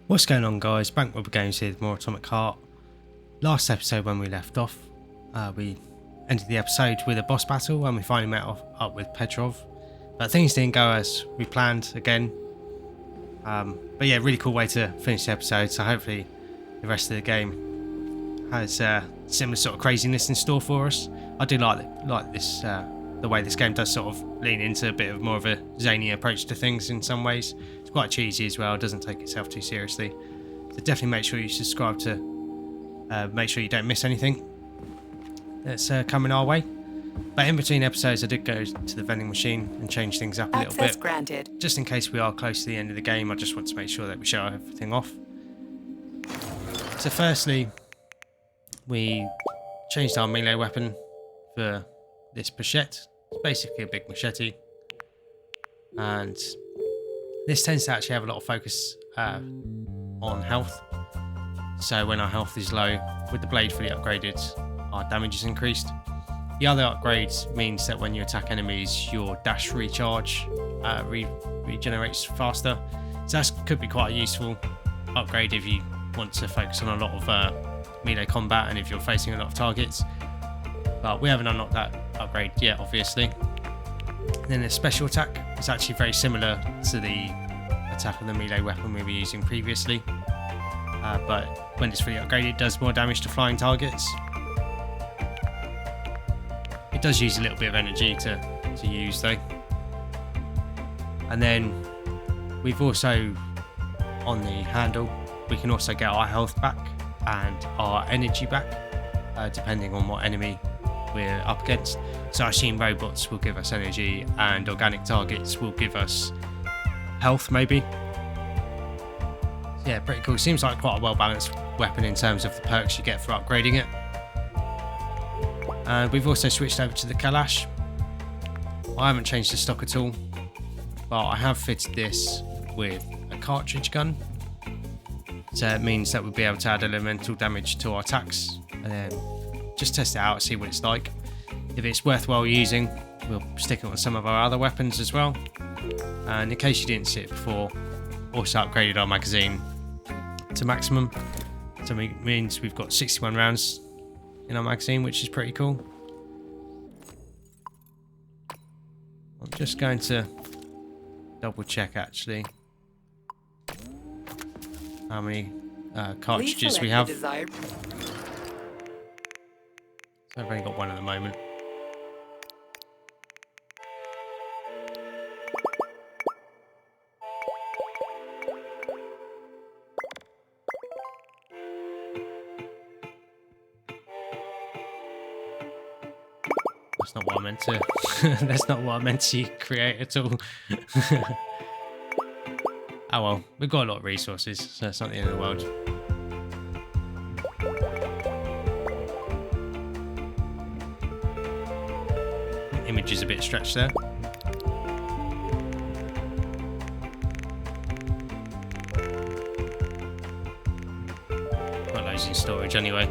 What's going on, guys? Bank Rubber Games here with more Atomic Heart. Last episode when we left off, we ended the episode with a boss battle and we finally met up with Petrov. But things didn't go as we planned again. But yeah, really cool way to finish the episode, so hopefully the rest of the game has similar sort of craziness in store for us. I do like this, the way this game does sort of lean into a bit of more of a zany approach to things in some ways. It's quite cheesy as well, doesn't take itself too seriously. So definitely make sure you subscribe to make sure you don't miss anything that's coming our way. But in between episodes I did go to the vending machine and change things up a little bit. Granted. Just in case we are close to the end of the game, I just want to make sure that we show everything off. So firstly, we changed our melee weapon for this machete. It's basically a big machete. And this tends to actually have a lot of focus on health. So when our health is low, with the blade fully upgraded, our damage is increased. The other upgrade means that when you attack enemies, your dash recharge regenerates faster. So that could be quite a useful upgrade if you want to focus on a lot of melee combat and if you're facing a lot of targets. But we haven't unlocked that upgrade yet, obviously. Then the special attack is actually very similar to the attack of the melee weapon we were using previously. But when it's fully upgraded, it does more damage to flying targets. It does use a little bit of energy to use though. And then we've also, on the handle, we can also get our health back and our energy back, depending on what enemy we're up against. So I assume robots will give us energy and organic targets will give us health maybe. Yeah, pretty cool. Seems like quite a well balanced weapon in terms of the perks you get for upgrading it. And we've also switched over to the Kalash. I haven't changed the stock at all, but I have fitted this with a cartridge gun. So it means that we'll be able to add elemental damage to our attacks and then just test it out, see what it's like. If it's worthwhile using, we'll stick it on some of our other weapons as well. And in case you didn't see it before, also upgraded our magazine to maximum. So it means we've got 61 rounds in our magazine, which is pretty cool. I'm just going to double check actually how many cartridges we have. So I've only got one at the moment. That's not what I meant to. That's not what I meant to create at all. Oh well, we've got a lot of resources, so it's not the end of the world. Image is a bit stretched there. Got loads in storage anyway.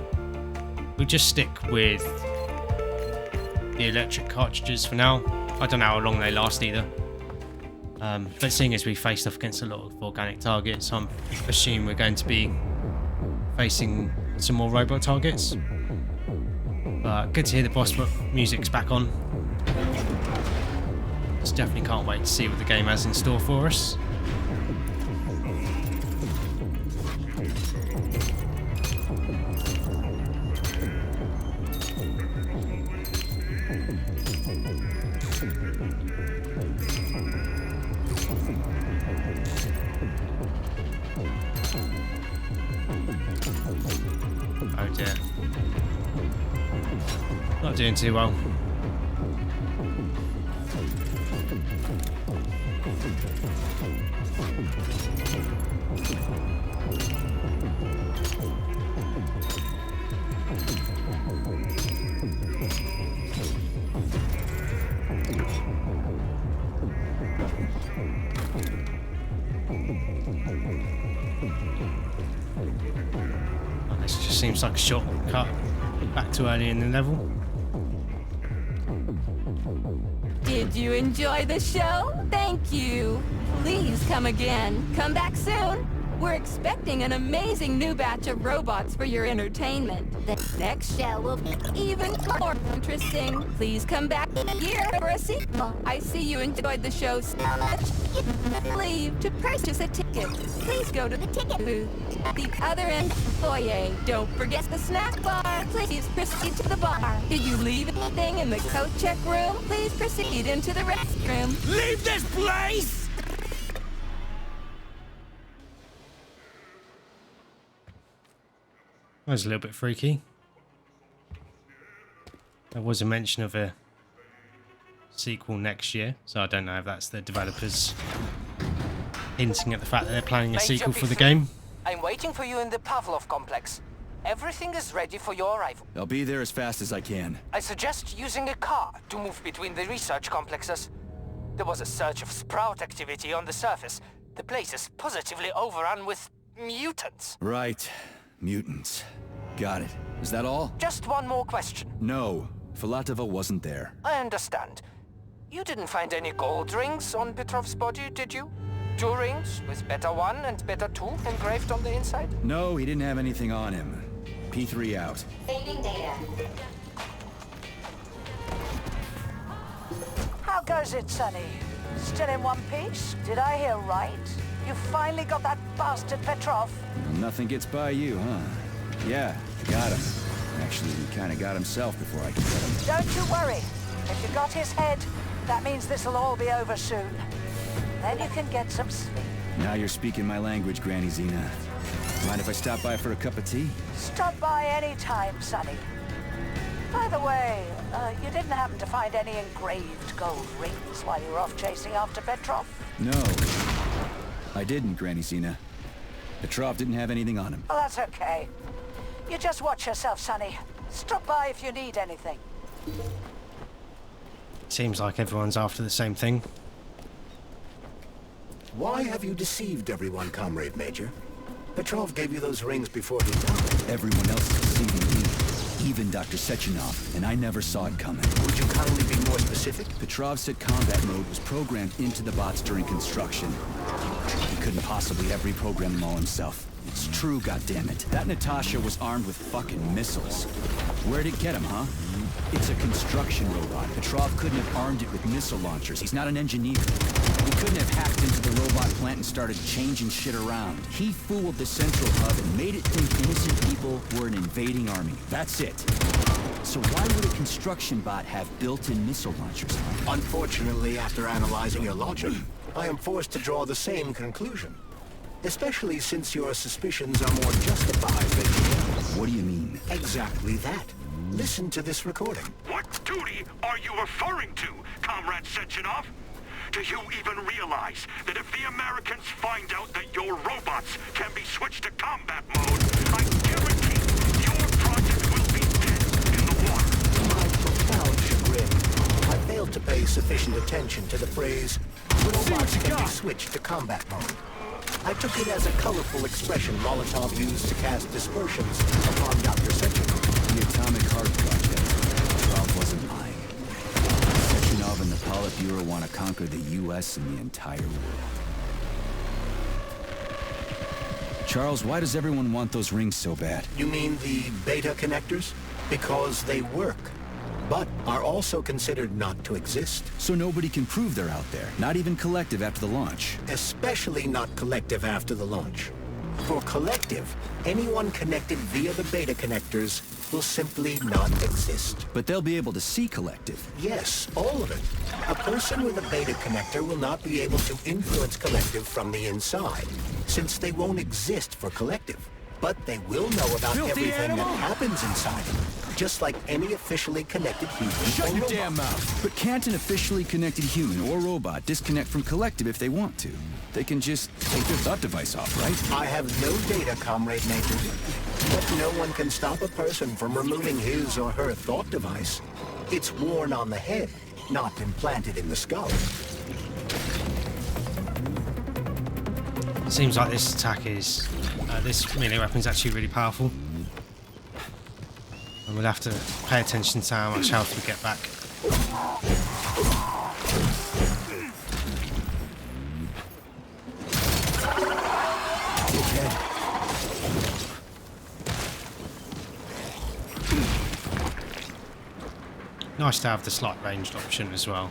We'll just stick with the electric cartridges for now. I don't know how long they last either. But seeing as we faced off against a lot of organic targets, I assume we're going to be facing some more robot targets. But good to hear the boss music's back on. Just definitely can't wait to see what the game has in store for us. Oh dear. Not doing too well. Oh, this just seems like a shortcut back to early in the level. Did you enjoy the show? Thank you. Please come again. Come back soon. We're expecting an amazing new batch of robots for your entertainment. The next show will be even more interesting. Please come back here for a sequel. I see you enjoyed the show so much. Leave to purchase a ticket. Please go to the ticket booth at the other end of the foyer. Don't forget the snack bar. Please proceed to the bar. Did you leave anything in the coat check room? Please proceed into the restroom. Leave this place! That was a little bit freaky. There was a mention of a sequel next year, so I don't know if that's the developers hinting at the fact that they're planning a sequel for the game. I'm waiting for you in the Pavlov complex. Everything is ready for your arrival. I'll be there as fast as I can. I suggest using a car to move between the research complexes. There was a surge of sprout activity on the surface. The place is positively overrun with mutants. Right. Mutants. Got it. Is that all? Just one more question. No. Filatova wasn't there. I understand. You didn't find any gold rings on Petrov's body, did you? 2 rings with Beta 1 and Beta 2 engraved on the inside? No, he didn't have anything on him. P3 out. Saving data. How goes it, Sonny? Still in one piece? Did I hear right? You finally got that bastard Petrov? Nothing gets by you, huh? Yeah, got him. Actually, he kind of got himself before I could get him. Don't you worry. If you got his head, that means this'll all be over soon. Then you can get some sleep. Now you're speaking my language, Granny Zena. Mind if I stop by for a cup of tea? Stop by any time, Sonny. By the way, you didn't happen to find any engraved gold rings while you were off chasing after Petrov? No. I didn't, Granny Zena. Petrov didn't have anything on him. Oh, that's okay. You just watch yourself, Sonny. Stop by if you need anything. Seems like everyone's after the same thing. Why have you deceived everyone, Comrade Major? Petrov gave you those rings before he died. Everyone else is deceiving me. Even Dr. Sechenov, and I never saw it coming. Would you kindly be more specific? Petrov said combat mode was programmed into the bots during construction. He couldn't possibly have reprogrammed them all himself. It's true, goddammit. That Natasha was armed with fucking missiles. Where'd it get him, huh? It's a construction robot. Petrov couldn't have armed it with missile launchers. He's not an engineer. He couldn't have hacked into the robot plant and started changing shit around. He fooled the central hub and made it think innocent people were an invading army. That's it. So why would a construction bot have built-in missile launchers? Unfortunately, after analyzing your logic, I am forced to draw the same conclusion. Especially since your suspicions are more justified than you. What do you mean? Exactly that. Listen to this recording. What duty are you referring to, Comrade Sechenov? Do you even realize that if the Americans find out that your robots can be switched to combat mode, I guarantee your project will be dead in the water? To my profound chagrin, I failed to pay sufficient attention to the phrase, robots can be switched to combat mode. I took it as a colorful expression Molotov used to cast dispersions upon Dr. Sechenov. The Atomic Heart Project. Petrov wasn't lying. Sechenov and the Politburo want to conquer the U.S. and the entire world. Charles, why does everyone want those rings so bad? You mean the beta connectors? Because they work, but are also considered not to exist. So nobody can prove they're out there, not even Collective after the launch. Especially not Collective after the launch. For Collective, anyone connected via the beta connectors will simply not exist. But they'll be able to see Collective. Yes, all of it. A person with a beta connector will not be able to influence Collective from the inside, since they won't exist for Collective. But they will know about Filthy everything animal! that happens inside it, just like any officially connected human Shut or your robot. damn mouth! But can't an officially connected human or robot disconnect from Collective if they want to? They can just take their thought device off, right? I have no data, Comrade Major, but no one can stop a person from removing his or her thought device. It's worn on the head, not implanted in the skull. Seems like this attack is... this melee weapon is actually really powerful. And we'll have to pay attention to how much health we get back. Take Nice to have the slight ranged option as well.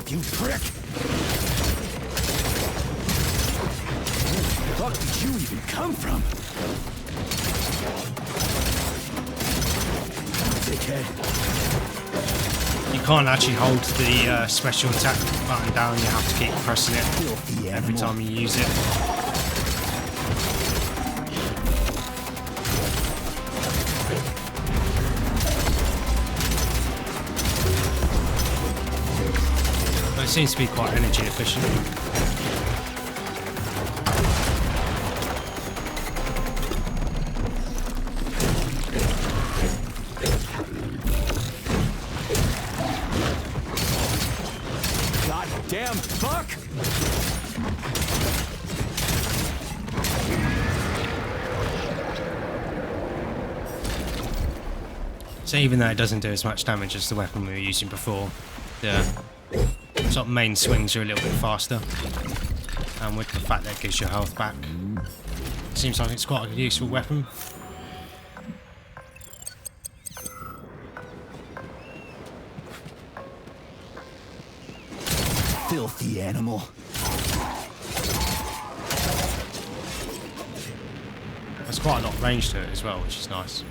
You prick! Where the fuck did you even come from? Dickhead. You can't actually hold the special attack button down, you have to keep pressing it every time you use it. It seems to be quite energy efficient. God damn fuck! So even though it doesn't do as much damage as the weapon we were using before, the sort of main swings are a little bit faster, and with the fact that it gives your health back, it seems like it's quite a useful weapon. Filthy animal. There's quite a lot of range to it as well, which is nice.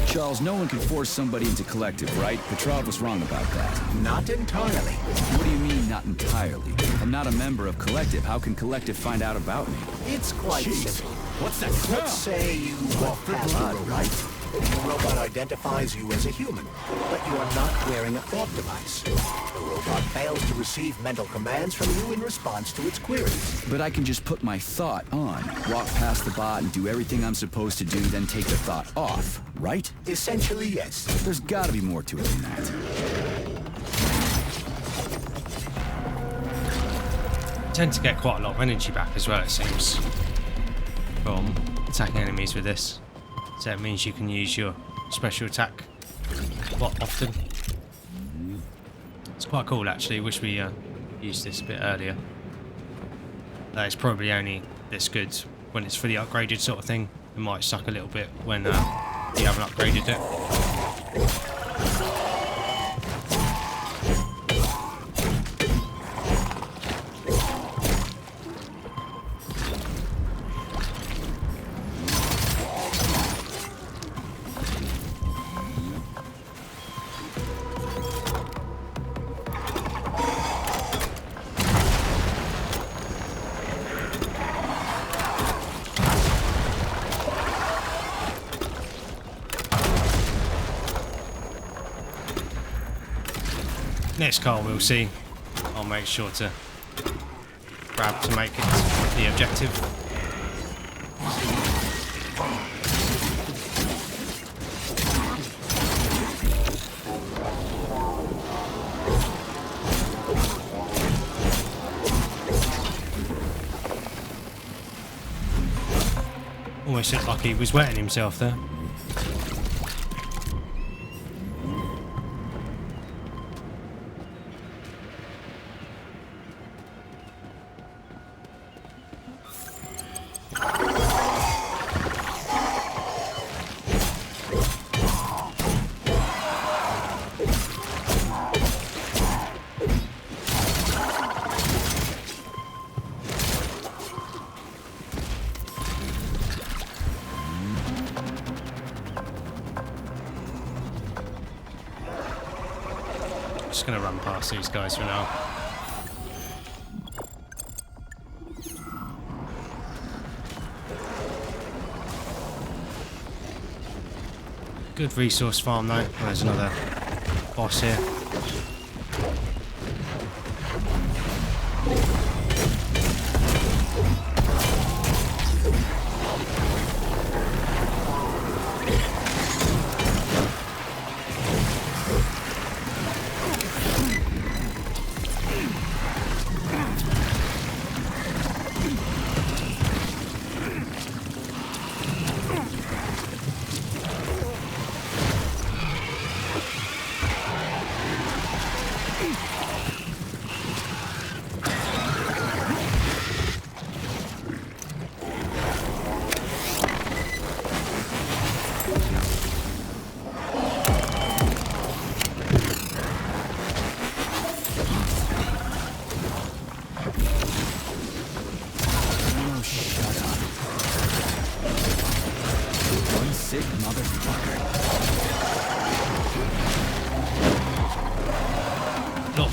Charles, no one can force somebody into collective, right? Petrov was wrong about that. Not entirely. What do you mean, not entirely? I'm not a member of collective. How can collective find out about me? It's quite simple. What's that Let's say you walk past a robot. The robot identifies you as a human, but you are not wearing a thought device. The robot fails to receive mental commands from you in response to its queries. But I can just put my thought on, walk past the bot and do everything I'm supposed to do, then take the thought off, right? Essentially, yes. There's gotta be more to it than that. Tend to get quite a lot of energy back as well, it seems, from attacking enemies with this. So it means you can use your special attack quite often. It's quite cool actually, wish we used this a bit earlier. It's probably only this good when it's fully upgraded sort of thing. It might suck a little bit when you haven't upgraded it. Next car we'll see. I'll make sure to grab to make it the objective. Almost looked like he was wetting himself there. Just gonna run past these guys for now. Good resource farm though. Oh, there's another boss here.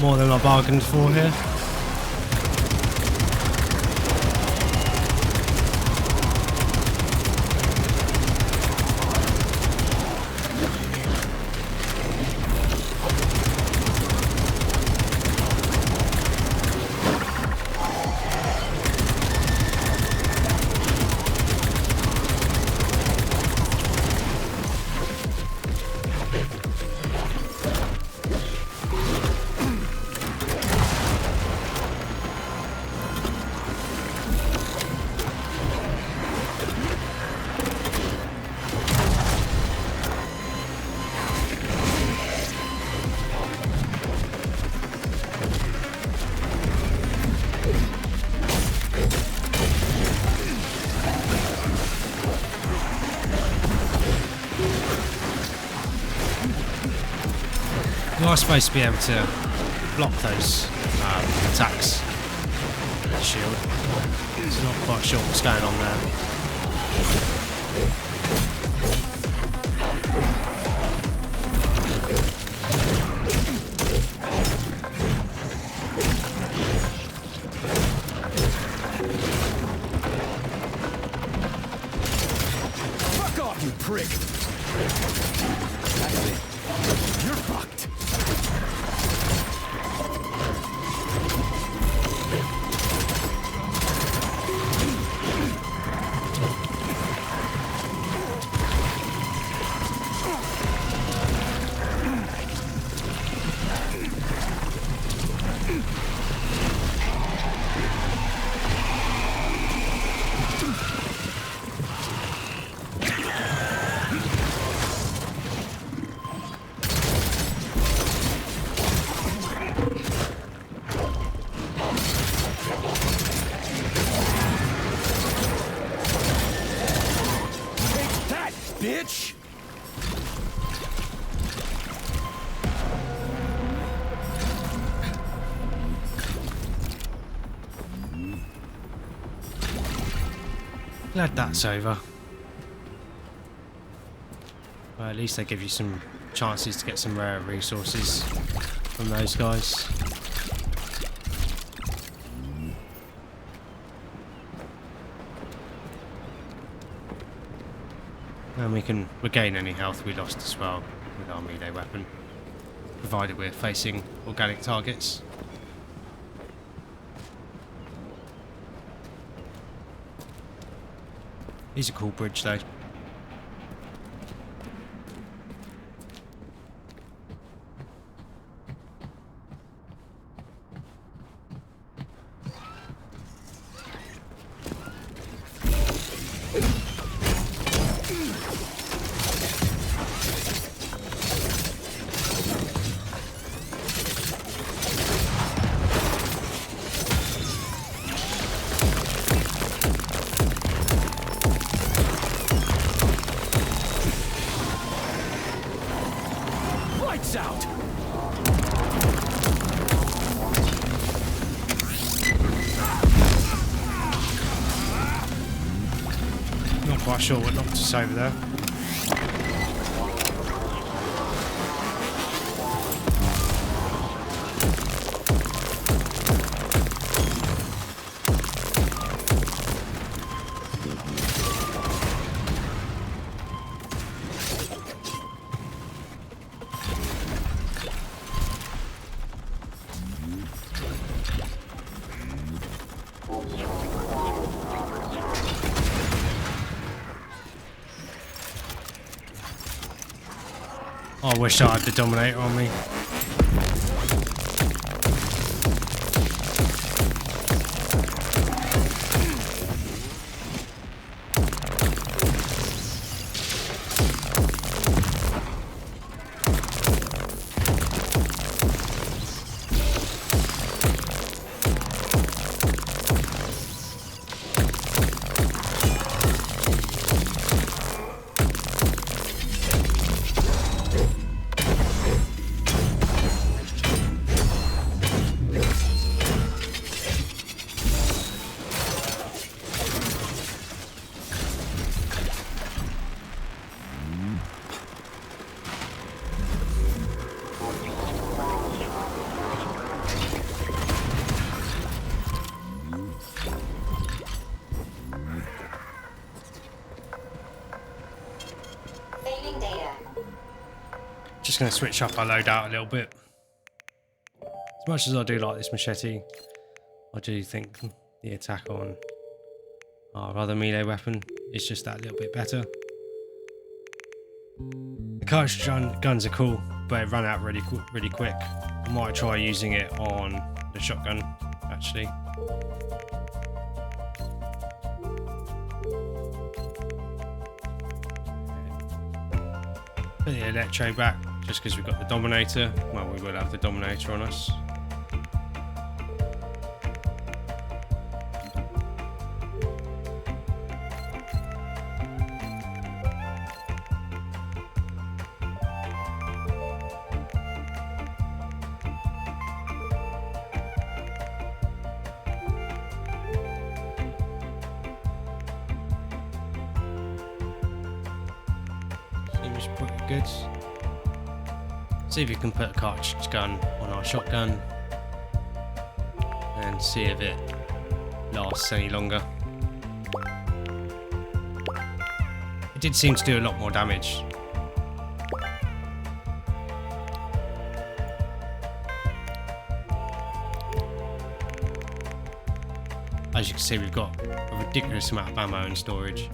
more than I bargained for here. You are supposed to be able to block those attacks with the shield. So not quite sure what's going on there. Fuck off, you prick! That's it. You're fucked. Bitch! Glad that's over. Well, at least they give you some chances to get some rare resources from those guys. And we can regain any health we lost as well with our melee weapon, provided we're facing organic targets. He's a cool bridge though. Lights out! Not quite sure what knocked us over there. I wish I had the Dominator on me. Retrieving data. Just going to switch up our loadout a little bit. As much as I do like this machete, I do think the attack on our other melee weapon is just that little bit better. The cartridge guns are cool, but it ran out really quick. I might try using it on the shotgun, actually. Put the electro back, just because we've got the Dominator. Well, we will have the Dominator on us. Seems pretty good. See if you can put a cartridge gun on our shotgun and see if it lasts any longer. It did seem to do a lot more damage. As you can see, we've got a ridiculous amount of ammo in storage.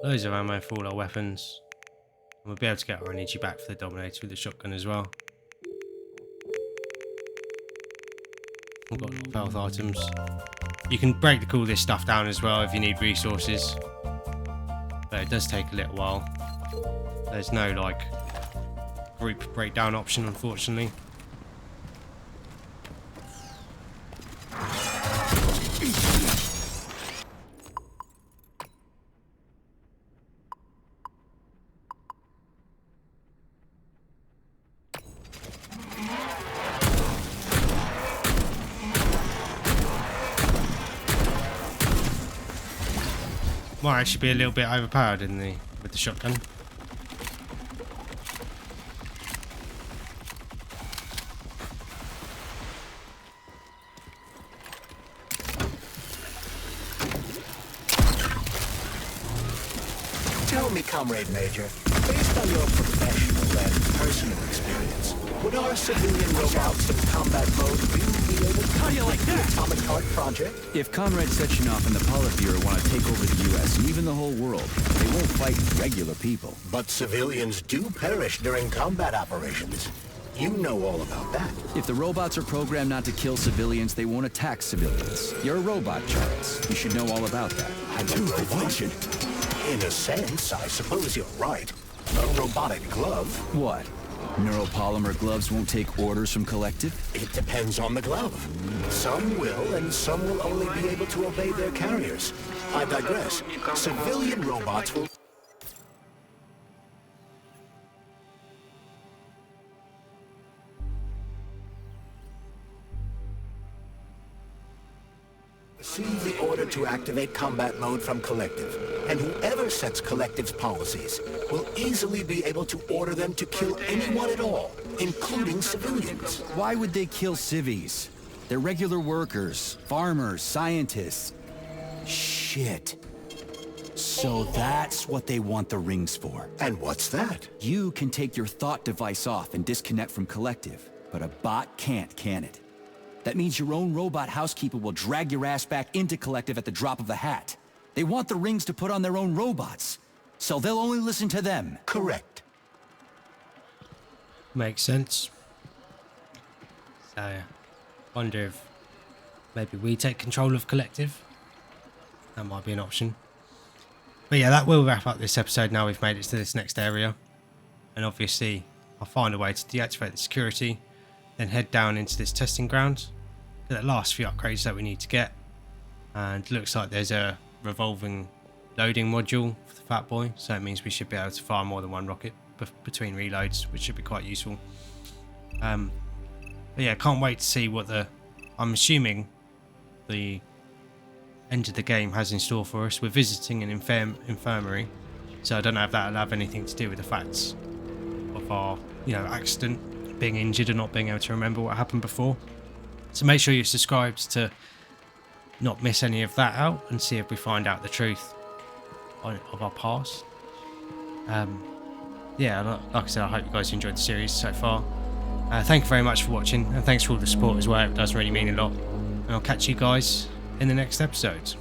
Loads of ammo for all our weapons. And we'll be able to get our energy back for the Dominator with the shotgun as well. We've got a lot of health items. You can break all this stuff down as well if you need resources. But it does take a little while. There's no like group breakdown option, unfortunately. Might actually be a little bit overpowered with the shotgun. Tell me, Comrade Major, based on your professional and personal experience, would our civilian robots in combat mode really be able to complete the Atomic Heart project? If Comrade Sechenov and the Politburo want to take over the U.S. and even the whole world, they won't fight regular people. But civilians do perish during combat operations. You know all about that. If the robots are programmed not to kill civilians, they won't attack civilians. You're a robot, Charles. You should know all about that. I'm a robot. In a sense, I suppose you're right. A robotic glove. What? Neuropolymer gloves won't take orders from Collective? It depends on the glove. Some will, and some will only be able to obey their carriers. I digress. Civilian robots will... receive the order to activate combat mode from Collective, and whoever sets Collective's policies will easily be able to order them to kill anyone at all, including civilians. Why would they kill civvies? They're regular workers, farmers, scientists. Shit. So that's what they want the rings for. And what's that? You can take your thought device off and disconnect from Collective, but a bot can't, can it? That means your own robot housekeeper will drag your ass back into Collective at the drop of a hat. They want the rings to put on their own robots, so they'll only listen to them. Correct. Makes sense. So, wonder if maybe we take control of Collective. That might be an option. But yeah, that will wrap up this episode now we've made it to this next area. And obviously, I'll find a way to deactivate the security, then head down into this testing ground. The last few upgrades that we need to get, and looks like there's a revolving loading module for the Fat Boy, so it means we should be able to fire more than one rocket. between reloads, which should be quite useful. But yeah, can't wait to see what I'm assuming the end of the game has in store for us. We're visiting an infirmary, so I don't know if that'll have anything to do with the facts of our, accident, being injured and not being able to remember what happened before. So make sure you're subscribed to not miss any of that out and see if we find out the truth of our past. Yeah, like I said, I hope you guys enjoyed the series so far. Thank you very much for watching, and thanks for all the support as well. It does really mean a lot. And I'll catch you guys in the next episode.